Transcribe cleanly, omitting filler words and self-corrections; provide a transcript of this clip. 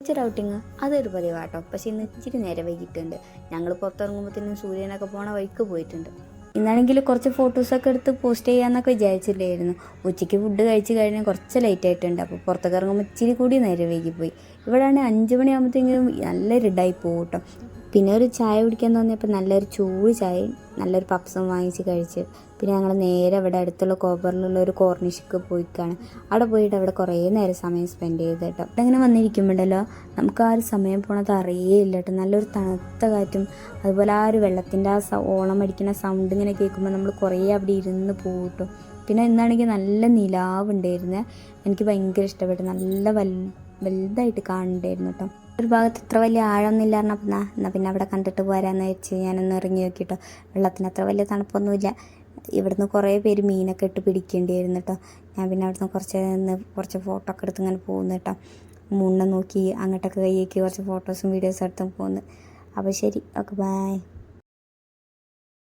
Beach റൗട്ടിങ് അതൊരു പതിവാട്ടോ. പക്ഷേ ഇന്ന് ഇച്ചിരി നേരെ വൈകിട്ടുണ്ട്. ഞങ്ങൾ പുറത്തിറങ്ങുമ്പോഴത്തേനും സൂര്യനൊക്കെ പോണ വഴിക്ക് പോയിട്ടുണ്ട്. ഇന്നാണെങ്കിൽ കുറച്ച് ഫോട്ടോസൊക്കെ എടുത്ത് പോസ്റ്റ് ചെയ്യാമെന്നൊക്കെ വിചാരിച്ചില്ലായിരുന്നു. ഉച്ചയ്ക്ക് ഫുഡ് കഴിച്ച് കഴിഞ്ഞാൽ കുറച്ച് ലേറ്റ് ആയിട്ടുണ്ട്. അപ്പോൾ പുറത്തൊക്കെ ഇറങ്ങുമ്പോൾ ഇച്ചിരി കൂടി നേരെ വൈകിപ്പോയി. ഇവിടെയാണെങ്കിൽ 5 മണിയാകുമ്പോഴത്തേക്കും നല്ലൊരു ഇടായി പോകും കേട്ടോ. പിന്നെ ഒരു ചായ കുടിക്കാൻ തോന്നിയപ്പോൾ നല്ലൊരു ചൂട് ചായയും നല്ലൊരു പപ്സും വാങ്ങിച്ച് കഴിച്ച് പിന്നെ ഞങ്ങൾ നേരെ അവിടെ അടുത്തുള്ള കോപ്പറിലുള്ള ഒരു കോർണിഷക്ക് പോയിക്കാണ്. അവിടെ പോയിട്ട് അവിടെ കുറേ നേരം സമയം സ്പെൻഡ് ചെയ്ത് കേട്ടോ. അവിടെ അങ്ങനെ വന്നിരിക്കുമ്പോഴല്ലോ നമുക്ക് ആ ഒരു സമയം പോണത് അറിയേയില്ല കേട്ടോ. നല്ലൊരു തണുത്ത കാറ്റും അതുപോലെ ആ ഒരു വെള്ളത്തിൻ്റെ ആ ഓളം അടിക്കുന്ന സൗണ്ട് ഇങ്ങനെ കേൾക്കുമ്പോൾ നമ്മൾ കുറേ അവിടെ ഇരുന്ന് പോകും കേട്ടോ. പിന്നെ എന്താണെങ്കിൽ നല്ല നിലാവുണ്ടായിരുന്നു. എനിക്ക് ഭയങ്കര ഇഷ്ടപ്പെട്ടു. നല്ല വലുതായിട്ട് കാണുന്നുണ്ടായിരുന്നു കേട്ടോ. ഒരു ഭാഗത്ത് ഇത്ര വലിയ ആഴമൊന്നുമില്ല പറഞ്ഞപ്പോൾ എന്നാൽ പിന്നെ അവിടെ കണ്ടിട്ട് പോരാന്ന് വെച്ച് ഞാനൊന്ന് ഇറങ്ങി നോക്കിയിട്ടോ. വെള്ളത്തിന് അത്ര വലിയ തണുപ്പൊന്നുമില്ല. ഇവിടുന്ന് കുറേ പേര് മീനൊക്കെ ഇട്ട് പിടിക്കേണ്ടിയായിരുന്നു കേട്ടോ. ഞാൻ പിന്നെ അവിടുന്ന് കുറച്ച് ഫോട്ടോ ഒക്കെ എടുത്ത് ഇങ്ങനെ പോകുന്നു കേട്ടോ. മുണ്ണ നോക്കി അങ്ങോട്ടൊക്കെ കൈയ്യേക്ക് കുറച്ച് ഫോട്ടോസും വീഡിയോസും എടുത്തും പോകുന്നു. അപ്പോൾ ശരി, ഓക്കെ, ബൈ.